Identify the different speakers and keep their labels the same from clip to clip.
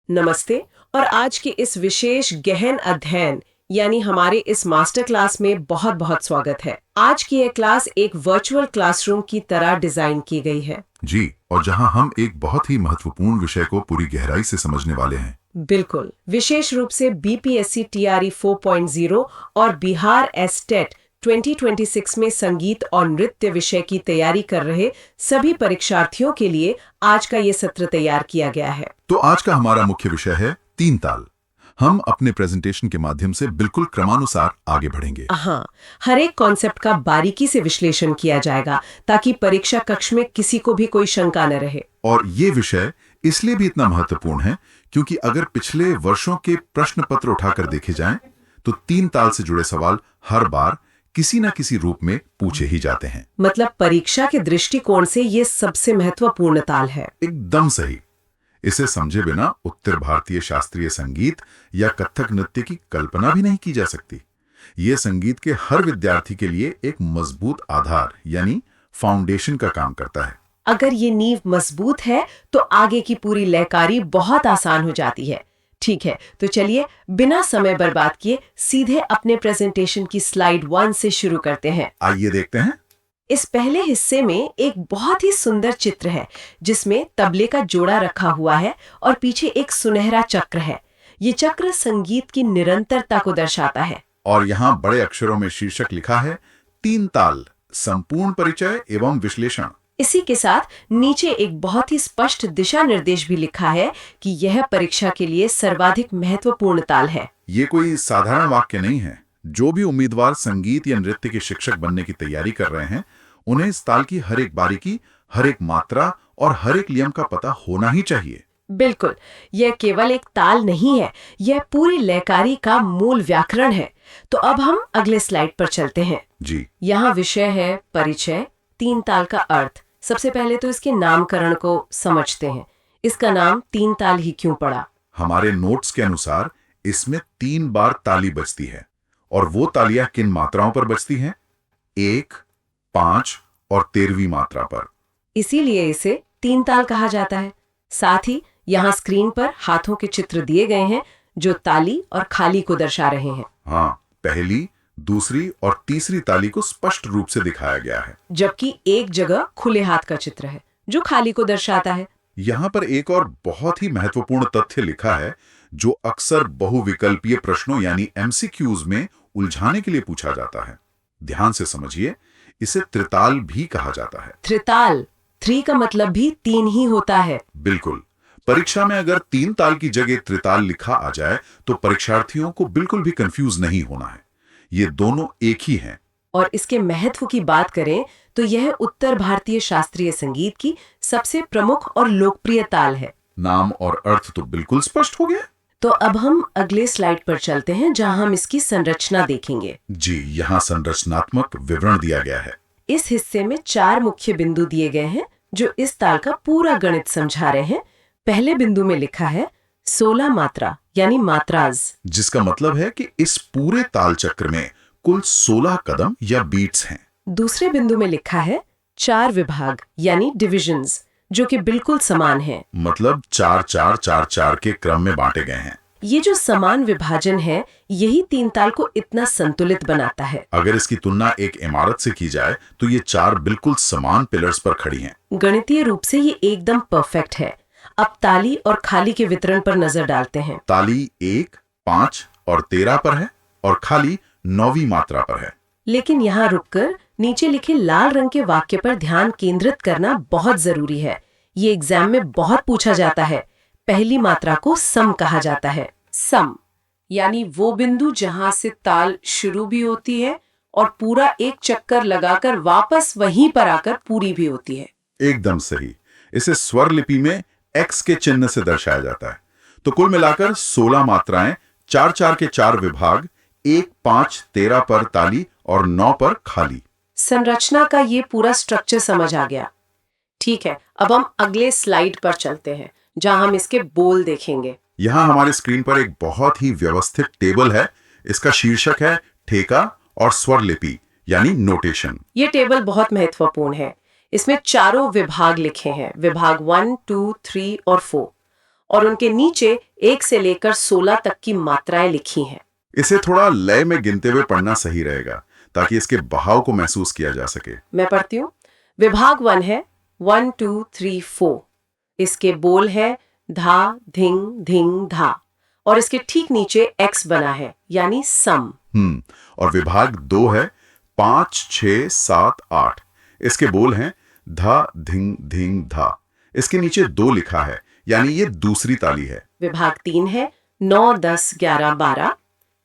Speaker 1: नमस्ते। और आज के इस विशेष गहन अध्ययन यानी हमारे इस मास्टर क्लास में बहुत बहुत स्वागत है। आज की यह क्लास एक वर्चुअल क्लासरूम की तरह डिजाइन की गई है।
Speaker 2: जी, और जहां हम एक बहुत ही महत्वपूर्ण विषय को पूरी गहराई से समझने वाले हैं।
Speaker 1: बिल्कुल, विशेष रूप से बीपीएससी टीआरई 4.0 और बिहार एसटेट 2026 में संगीत और नृत्य विषय की तैयारी कर रहे सभी परीक्षार्थियों के लिए आज का ये सत्र तैयार किया गया है।
Speaker 2: तो आज का हमारा मुख्य विषय है तीन ताल। हम अपने प्रेजेंटेशन के माध्यम से बिल्कुल क्रमानुसार आगे बढ़ेंगे।
Speaker 1: हाँ, हर एक कॉन्सेप्ट का बारीकी से विश्लेषण किया जाएगा ताकि परीक्षा कक्ष में किसी को भी कोई शंका न रहे।
Speaker 2: और ये विषय इसलिए भी इतना महत्वपूर्ण है क्योंकि अगर पिछले वर्षों के प्रश्न पत्र उठाकर देखे जाएं, तो तीन ताल से जुड़े सवाल हर बार किसी न किसी रूप में पूछे ही जाते हैं।
Speaker 1: मतलब परीक्षा के दृष्टिकोण से ये सबसे महत्वपूर्ण ताल है।
Speaker 2: एकदम सही। इसे समझे बिना उत्तर भारतीय शास्त्रीय संगीत या कथक नृत्य की कल्पना भी नहीं की जा सकती। ये संगीत के हर विद्यार्थी के लिए एक मजबूत आधार यानी फाउंडेशन का काम करता है।
Speaker 1: अगर ये नींव मजबूत है तो आगे की पूरी लयकारी बहुत आसान हो जाती है। ठीक है, तो चलिए बिना समय बर्बाद किए सीधे अपने प्रेजेंटेशन की स्लाइड 1 से शुरू करते हैं।
Speaker 2: आइए देखते हैं।
Speaker 1: इस पहले हिस्से में एक बहुत ही सुंदर चित्र है जिसमें तबले का जोड़ा रखा हुआ है और पीछे एक सुनहरा चक्र है। ये चक्र संगीत की निरंतरता को दर्शाता है।
Speaker 2: और यहाँ बड़े अक्षरों में शीर्षक लिखा है, तीन ताल, संपूर्ण परिचय एवं विश्लेषण।
Speaker 1: इसी के साथ नीचे एक बहुत ही स्पष्ट दिशा निर्देश भी लिखा है कि यह परीक्षा के लिए सर्वाधिक महत्वपूर्ण ताल है।
Speaker 2: ये कोई साधारण वाक्य नहीं है। जो भी उम्मीदवार संगीत या नृत्य के शिक्षक बनने की तैयारी कर रहे हैं, उन्हें इस ताल की हर एक बारीकी, हर एक मात्रा और हर एक नियम का पता होना ही चाहिए।
Speaker 1: बिल्कुल, यह केवल एक ताल नहीं है, यह पूरी लयकारी का मूल व्याकरण है। तो अब हम अगले स्लाइड पर चलते हैं।
Speaker 2: जी,
Speaker 1: यहाँ विषय है परिचय, तीन ताल का अर्थ। सबसे पहले तो इसके नामकरण को समझते हैं। इसका नाम तीन ताल ही क्यों पड़ा?
Speaker 2: हमारे नोट्स के अनुसार इसमें 3 बार ताली बजती है। और वो तालियां किन मात्राओं पर बजती हैं? 1, 5 और 13वीं मात्रा पर।
Speaker 1: इसीलिए इसे तीन ताल कहा जाता है। साथ ही यहाँ स्क्रीन पर हाथों के चित्र दिए गए हैं जो ताली और खाली को दर्शा रहे हैं।
Speaker 2: हाँ, पहली, दूसरी और तीसरी ताली को स्पष्ट रूप से दिखाया गया है,
Speaker 1: जबकि एक जगह खुले हाथ का चित्र है जो खाली को दर्शाता है।
Speaker 2: यहाँ पर एक और बहुत ही महत्वपूर्ण तथ्य लिखा है जो अक्सर बहुविकल्पीय प्रश्नों यानी एमसीक्यूज में उलझाने के लिए पूछा जाता है। ध्यान से समझिए, इसे त्रिताल भी कहा जाता है।
Speaker 1: त्रिताल, 3 का मतलब भी 3 ही होता है।
Speaker 2: बिल्कुल। परीक्षा में अगर तीन ताल की जगह त्रिताल लिखा आ जाए तो परीक्षार्थियों को बिल्कुल भी कंफ्यूज नहीं होना है। ये दोनों एक ही हैं।
Speaker 1: और इसके महत्व की बात करें तो यह उत्तर भारतीय शास्त्रीय संगीत की सबसे प्रमुख और लोकप्रिय ताल है।
Speaker 2: नाम और अर्थ तो बिल्कुल स्पष्ट हो गया।
Speaker 1: तो अब हम अगले स्लाइड पर चलते हैं जहां हम इसकी संरचना देखेंगे।
Speaker 2: जी, यहाँ संरचनात्मक विवरण दिया गया है।
Speaker 1: इस हिस्से में 4 मुख्य बिंदु दिए गए हैं जो इस ताल का पूरा गणित समझा रहे हैं। पहले बिंदु में लिखा है 16 मात्रा यानी मात्राज,
Speaker 2: जिसका मतलब है कि इस पूरे ताल चक्र में कुल 16 कदम या बीट्स हैं।
Speaker 1: दूसरे बिंदु में लिखा है 4 विभाग यानी डिविजन्स जो कि बिल्कुल समान हैं।
Speaker 2: मतलब 4-4-4-4 के क्रम में बांटे गए हैं।
Speaker 1: ये जो समान विभाजन है यही तीन ताल को इतना संतुलित बनाता है।
Speaker 2: अगर इसकी तुलना एक इमारत से की जाए तो ये 4 बिल्कुल समान पिलर्स पर खड़ी हैं।
Speaker 1: गणितीय रूप से ये एकदम परफेक्ट है। अब ताली और खाली के वितरण पर नजर डालते हैं।
Speaker 2: ताली 1, 5 और 13 पर है और खाली 9वीं मात्रा पर है।
Speaker 1: लेकिन यहाँ रुककर नीचे लिखे लाल रंग के वाक्य पर ध्यान केंद्रित करना बहुत जरूरी है। ये एग्जाम में बहुत पूछा जाता है। पहली मात्रा को सम कहा जाता है। सम यानी वो बिंदु जहां से ताल शुरू भी होती है और पूरा एक चक्कर लगाकर वापस वहीं पर आकर पूरी भी होती है।
Speaker 2: एकदम सही। इसे स्वर लिपि में एक्स के चिन्ह से दर्शाया जाता है। तो कुल मिलाकर 16 मात्राएं, 4-4 के 4 विभाग, 1, 5, 13 पर ताली और 9 पर खाली।
Speaker 1: संरचना का ये पूरा स्ट्रक्चर समझ आ गया। ठीक है, अब हम अगले स्लाइड पर चलते हैं जहां हम इसके बोल देखेंगे।
Speaker 2: यहाँ हमारे स्क्रीन पर एक बहुत ही व्यवस्थित टेबल है। इसका शीर्षक है ठेका और स्वर लिपि यानी नोटेशन।
Speaker 1: ये टेबल बहुत महत्वपूर्ण है। इसमें चारों विभाग लिखे हैं, विभाग 1, 2, 3 और 4। और उनके नीचे 1 से लेकर 16 तक की मात्राएं लिखी हैं।
Speaker 2: इसे थोड़ा लय में गिनते हुए पढ़ना सही रहेगा ताकि इसके बहाव को महसूस किया जा सके।
Speaker 1: मैं पढ़ती हूँ। विभाग 1 है 1 2 3 4। इसके बोल है धा धिंग धिंग धा, और इसके ठीक नीचे एक्स बना है यानी सम।
Speaker 2: और विभाग 2 है 5 6 7 8। इसके बोल हैं धा धिंग धिंग धा। इसके नीचे 2 लिखा है यानी ये दूसरी ताली है।
Speaker 1: विभाग 3 है 9 10 11 12।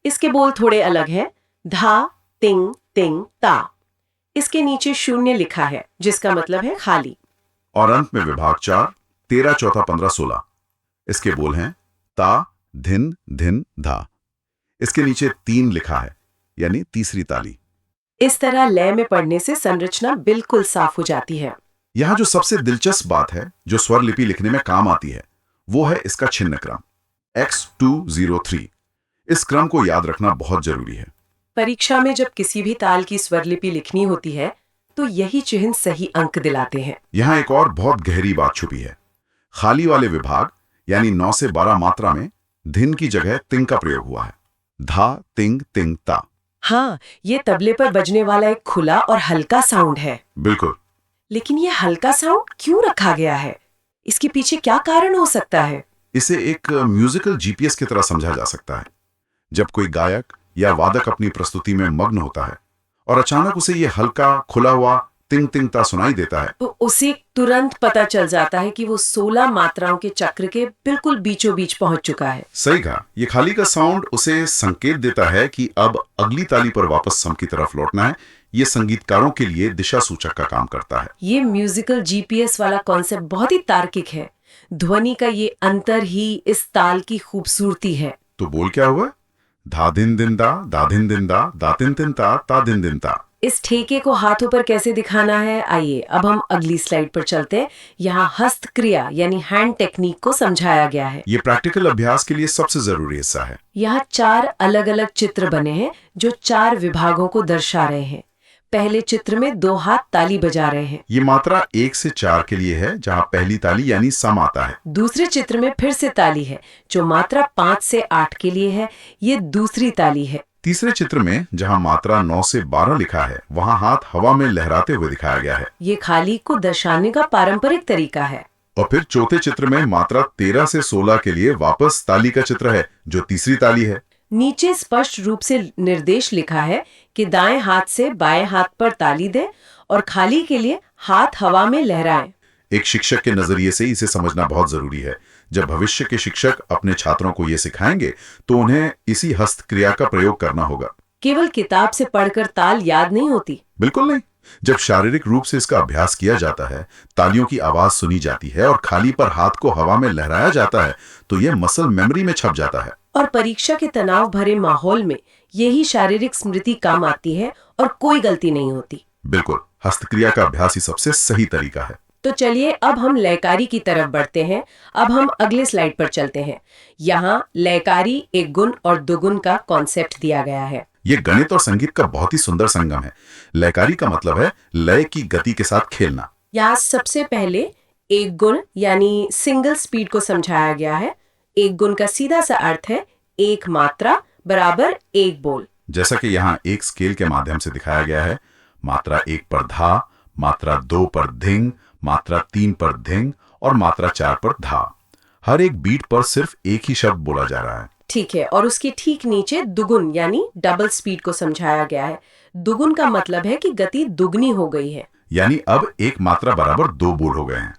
Speaker 1: इसके बोल थोड़े अलग हैं, धा तिंग तिंग ता। इसके नीचे 0 लिखा है जिसका मतलब है खाली।
Speaker 2: और अंत में विभाग 4 13 14 15 16। इसके बोल हैं ता धिन धिन धा। इसके नीचे 3 लिखा है यानी तीसरी ताली।
Speaker 1: इस तरह लय में पढ़ने से संरचना बिल्कुल साफ हो जाती है।
Speaker 2: यहाँ जो सबसे दिलचस्प बात है जो स्वर लिपि लिखने में काम आती है वो है इसका छिन्न क्रम X203। इस क्रम को याद रखना बहुत जरूरी है।
Speaker 1: परीक्षा में जब किसी भी ताल की स्वर लिपि लिखनी होती है तो यही चिन्ह सही अंक दिलाते हैं।
Speaker 2: यहाँ एक और बहुत गहरी बात छुपी है। खाली वाले विभाग यानी 9 से 12 मात्रा में धिन की जगह तिंग का प्रयोग हुआ है। धा तिंग तिंग ता।
Speaker 1: हाँ, ये तबले पर बजने वाला एक खुला और हल्का साउंड है।
Speaker 2: बिल्कुल।
Speaker 1: लेकिन ये हल्का साउंड क्यों रखा गया है? इसके पीछे क्या कारण हो सकता है?
Speaker 2: इसे एक म्यूजिकल जीपीएस की तरह समझा जा सकता है। जब कोई गायक या वादक अपनी प्रस्तुति में मग्न होता है और अचानक उसे ये हल्का खुला हुआ तिंग तिंग ता सुनाई देता है
Speaker 1: तो उसे तुरंत पता चल जाता है कि वो 16 मात्राओं के चक्र के बिल्कुल बीचों बीच पहुंच चुका है।
Speaker 2: सही कहा। ये खाली का साउंड उसे संकेत देता है कि अब अगली ताली पर वापस सम की तरफ लौटना है। ये संगीतकारों के लिए दिशा सूचक का काम करता है।
Speaker 1: ये म्यूजिकल जीपीएस वाला कॉन्सेप्ट बहुत ही तार्किक है। ध्वनि का ये अंतर ही इस ताल की खूबसूरती है।
Speaker 2: तो बोल क्या हुआ? धा दिन दिन दा दिन दिन दा तिन तिन ता दिन दिन ता।
Speaker 1: इस ठेके को हाथों पर कैसे दिखाना है, आइए अब हम अगली स्लाइड पर चलते हैं। यहाँ हस्तक्रिया यानी हैंड टेक्निक को समझाया गया है।
Speaker 2: ये प्रैक्टिकल अभ्यास के लिए सबसे जरूरी हिस्सा है।
Speaker 1: यहाँ 4 अलग अलग चित्र बने हैं जो 4 विभागों को दर्शा रहे हैं। पहले चित्र में 2 हाथ ताली बजा रहे हैं।
Speaker 2: ये मात्रा 1 से 4 के लिए है जहाँ पहली ताली यानी सम आता है।
Speaker 1: दूसरे चित्र में फिर से ताली है जो मात्रा 5 से 8 के लिए है, ये दूसरी ताली है।
Speaker 2: तीसरे चित्र में जहाँ मात्रा 9 से 12 लिखा है वहाँ हाथ हवा में लहराते हुए दिखाया गया है।
Speaker 1: ये खाली को दर्शाने का पारंपरिक तरीका है।
Speaker 2: और फिर चौथे चित्र में मात्रा 13 से 16 के लिए वापस ताली का चित्र है जो तीसरी ताली है।
Speaker 1: नीचे स्पष्ट रूप से निर्देश लिखा है कि दाएं हाथ से बाएं हाथ पर ताली दें और खाली के लिए हाथ हवा में लहराएं।
Speaker 2: एक शिक्षक के नजरिए से इसे समझना बहुत जरूरी है। जब भविष्य के शिक्षक अपने छात्रों को ये सिखाएंगे तो उन्हें इसी हस्तक्रिया का प्रयोग करना होगा।
Speaker 1: केवल किताब से पढ़कर ताल याद नहीं होती।
Speaker 2: बिल्कुल नहीं। जब शारीरिक रूप से इसका अभ्यास किया जाता है, तालियों की आवाज सुनी जाती है और खाली पर हाथ को हवा में लहराया जाता है तो यह मसल मेमोरी में छप जाता है।
Speaker 1: और परीक्षा के तनाव भरे माहौल में यही शारीरिक स्मृति काम आती है और कोई गलती नहीं होती।
Speaker 2: बिल्कुल, हस्तक्रिया का अभ्यास ही सबसे सही तरीका है।
Speaker 1: तो चलिए अब हम लयकारी की तरफ बढ़ते हैं। अब हम अगले स्लाइड पर चलते हैं। यहाँ लयकारी, एक गुण और दुगुन का कॉन्सेप्ट दिया गया है।
Speaker 2: ये गणित और संगीत का बहुत ही सुंदर संगम है। लयकारी का मतलब है लय की गति के साथ खेलना।
Speaker 1: यहाँ सबसे पहले एक गुण यानी सिंगल स्पीड को समझाया गया है। एक गुण का सीधा सा अर्थ है एक मात्रा बराबर एक बोल।
Speaker 2: जैसा कि यहाँ एक स्केल के माध्यम से दिखाया गया है। मात्रा 1 पर धा, मात्रा 2 पर धिंग, मात्रा 3 पर धिंग और मात्रा 4 पर धा। हर एक बीट पर सिर्फ एक ही शब्द बोला जा रहा है।
Speaker 1: ठीक है। और उसके ठीक नीचे दुगुन यानी डबल स्पीड को समझाया गया है। दुगुन का मतलब है कि गति दुगनी हो गई है,
Speaker 2: यानी अब एक मात्रा बराबर 2 बोल हो गए हैं।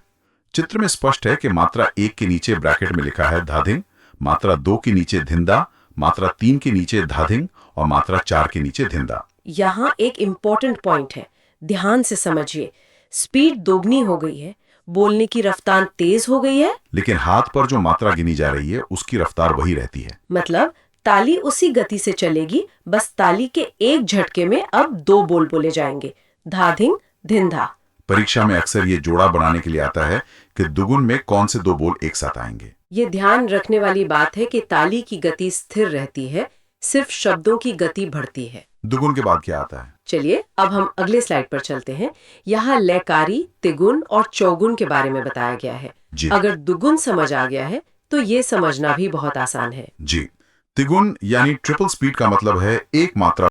Speaker 2: चित्र में स्पष्ट है कि मात्रा 1 के नीचे ब्रैकेट में लिखा है धाधिंग, मात्रा 2 के नीचे धिंदा, मात्रा 3 के नीचे धाधिंग और मात्रा 4 के नीचे धिंदा।
Speaker 1: यहाँ एक इम्पोर्टेंट पॉइंट है, ध्यान से समझिए। स्पीड दोगुनी हो गई है, बोलने की रफ्तार तेज हो गई है,
Speaker 2: लेकिन हाथ पर जो मात्रा गिनी जा रही है उसकी रफ्तार वही रहती है।
Speaker 1: मतलब ताली उसी गति से चलेगी, बस ताली के एक झटके में अब 2 बोल बोले जाएंगे, धाधिंग धिंधा।
Speaker 2: परीक्षा में अक्सर ये जोड़ा बनाने के लिए आता है कि दुगुन में कौन से 2 बोल एक साथ आएंगे।
Speaker 1: ये ध्यान रखने वाली बात है कि ताली की गति स्थिर रहती है, सिर्फ शब्दों की गति बढ़ती है।
Speaker 2: दुगुन के बाद क्या आता है?
Speaker 1: चलिए अब हम अगले स्लाइड पर चलते हैं। यहाँ लयकारी, तिगुन और चौगुन के बारे में बताया गया है।
Speaker 2: जी।
Speaker 1: अगर दुगुन समझ आ गया है तो ये समझना भी बहुत आसान है।
Speaker 2: जी, तिगुन यानी ट्रिपल स्पीड का मतलब है एक मात्रा